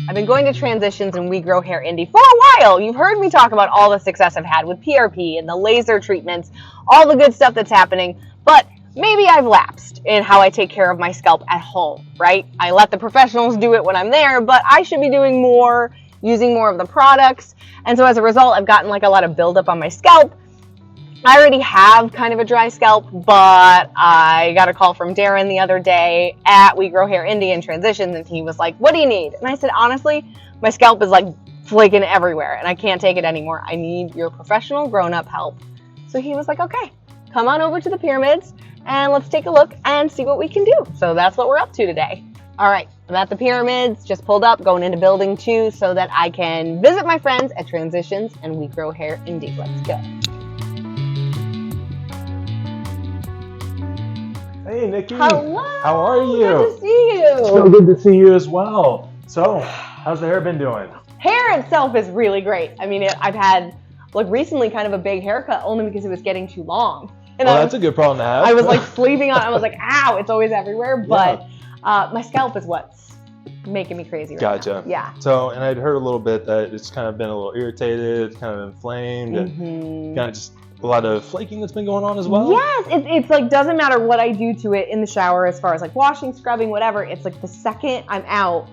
I've been going to Transitions and We Grow Hair Indy for a while. You've heard me talk about all the success I've had with PRP and the laser treatments, all the good stuff that's happening, but maybe I've lapsed in how I take care of my scalp at home, right? I let the professionals do it when I'm there, but I should be doing more, using more of the products. And so as a result, I've gotten like a lot of buildup on my scalp. I already have kind of a dry scalp, but I got a call from Darren the other day at We Grow Hair Indy and Transitions, and he was like, what do you need? And I said, honestly, my scalp is like flaking everywhere, and I can't take it anymore. I need your professional grown-up help. So he was like, okay, come on over to the pyramids, and let's take a look and see what we can do. So that's what we're up to today. All right, I'm at the pyramids, just pulled up, going into building 2 so that I can visit my friends at Transitions and We Grow Hair Indy. Let's go. Hey, Nikki. Hello. How are you? Good to see you. It's so good to see you as well. So, how's the hair been doing? Hair itself is really great. I mean, I've had, like, recently kind of a big haircut only because it was getting too long. And well, that's a good problem to have. I was like sleeping on it. I was like, ow, it's always everywhere. But my scalp is what's making me crazy right Gotcha. now. Yeah. So, and I'd heard a little bit that it's kind of been a little irritated, kind of inflamed, and kind of just a lot of flaking that's been going on as well. Yes, it's like doesn't matter what I do to it in the shower as far as like washing, scrubbing, whatever. It's like the second I'm out,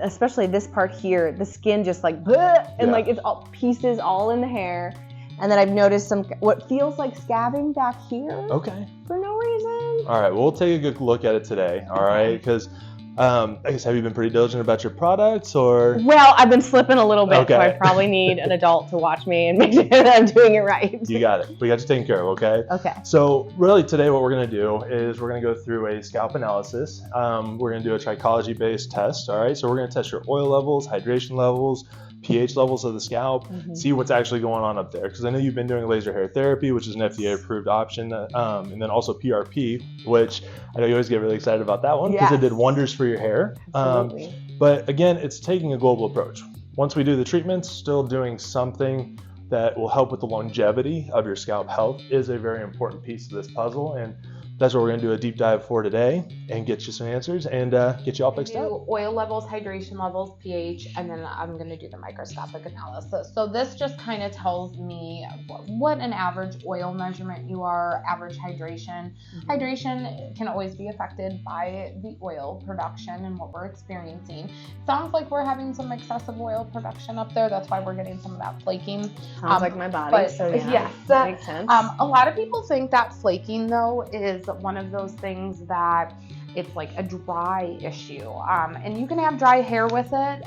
especially this part here, the skin just like bleh, and like it's all pieces all in the hair. And then I've noticed some what feels like scabbing back here. Okay. For no reason. All right, we'll take a good look at it today. All right, because I guess have you been pretty diligent about your products or? Well, I've been slipping a little bit, okay. So I probably need an adult to watch me and make sure that I'm doing it right. You got it. We got you taken care of, okay? Okay. So really today what we're going to do is we're going to go through a scalp analysis. We're going to do a trichology-based test, all right? So we're going to test your oil levels, hydration levels, pH levels of the scalp, see what's actually going on up there. Because I know you've been doing laser hair therapy, which is an FDA-approved option, and then also PRP, which I know you always get really excited about that one because it did wonders for your hair. Absolutely. But again, it's taking a global approach. Once we do the treatments, still doing something that will help with the longevity of your scalp health is a very important piece of this puzzle. And that's what we're going to do a deep dive for today and get you some answers and get you all fixed up. Oil levels, hydration levels, pH, and then I'm going to do the microscopic analysis. So this just kind of tells me what an average oil measurement you are, average hydration. Hydration can always be affected by the oil production and what we're experiencing. Sounds like we're having some excessive oil production up there. That's why we're getting some of that flaking. Sounds like my body, but, so yeah, yes, that makes sense. A lot of people think that flaking, though, is one of those things that it's like a dry issue, and you can have dry hair with it.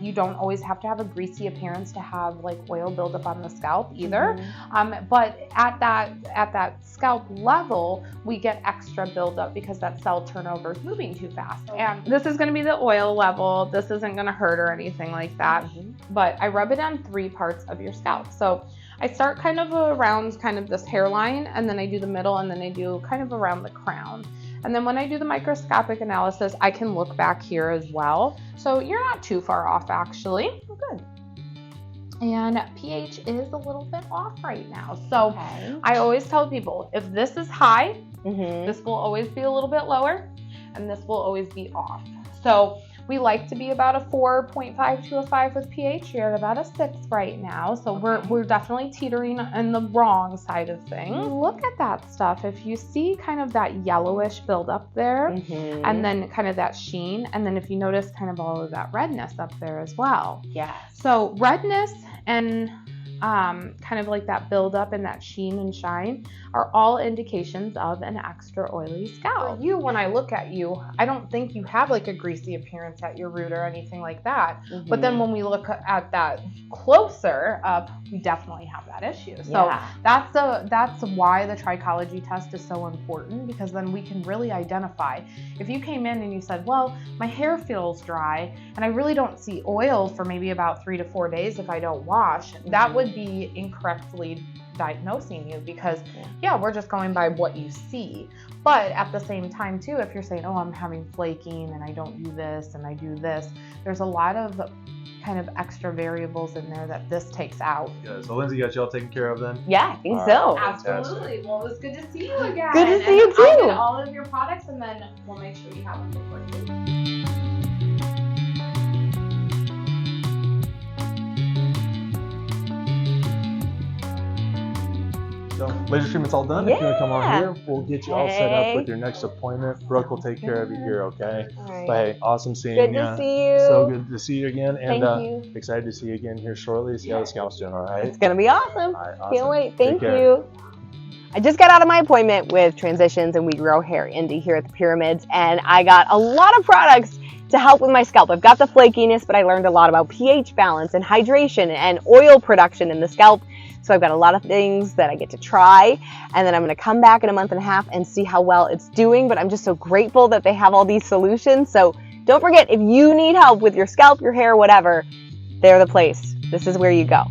You don't always have to have a greasy appearance to have like oil buildup on the scalp either. But at that scalp level, we get extra buildup because that cell turnover is moving too fast. And this is going to be the oil level. This isn't going to hurt or anything like that. But I rub it on 3 parts of your scalp. So I start kind of around kind of this hairline, and then I do the middle, and then I do kind of around the crown. And then when I do the microscopic analysis, I can look back here as well. So you're not too far off, actually. Oh, good. And pH is a little bit off right now. So I always tell people, if this is high, this will always be a little bit lower, and this will always be off. So we like to be about a 4.5 to a 5 with pH. You're at about a 6 right now. So we're definitely teetering on the wrong side of things. Look at that stuff. If you see kind of that yellowish buildup there, and then kind of that sheen, and then if you notice kind of all of that redness up there as well. Yes. So redness and kind of like that buildup and that sheen and shine are all indications of an extra oily scalp. For you, when I look at you, I don't think you have like a greasy appearance at your root or anything like that. But then when we look at that closer up, we definitely have that issue. So that's why the trichology test is so important, because then we can really identify. If you came in and you said, well, my hair feels dry and I really don't see oil for maybe about 3 to 4 days if I don't wash, that would be incorrectly diagnosing you, because we're just going by what you see. But at the same time too, if you're saying, oh, I'm having flaking and I don't do this and I do this, there's a lot of kind of extra variables in there that this takes out. Yeah, so Lindsay got you all taken care of then? Yeah, I think so. Absolutely. Well, it was good to see you again. Good to see you too. I'll get all of your products, and then we'll make sure you have them before you leave. So laser treatment's all done. If you want to come on Yeah. here, we'll get you all set up Hey. with your next appointment. Brooke will take care of you here, okay? All right. But hey, awesome seeing Good you. to see you. So good to see you again, and Thank you. excited to see you again here shortly. See how the scalp's doing. All right. It's gonna be awesome. All right, Can't awesome. wait. Take Thank care. you. I just got out of my appointment with Transitions and We Grow Hair Indy here at the Pyramids, and I got a lot of products to help with my scalp. I've got the flakiness, but I learned a lot about pH balance and hydration and oil production in the scalp. So I've got a lot of things that I get to try, and then I'm going to come back in a month and a half and see how well it's doing. But I'm just so grateful that they have all these solutions. So don't forget, if you need help with your scalp, your hair, whatever, they're the place. This is where you go.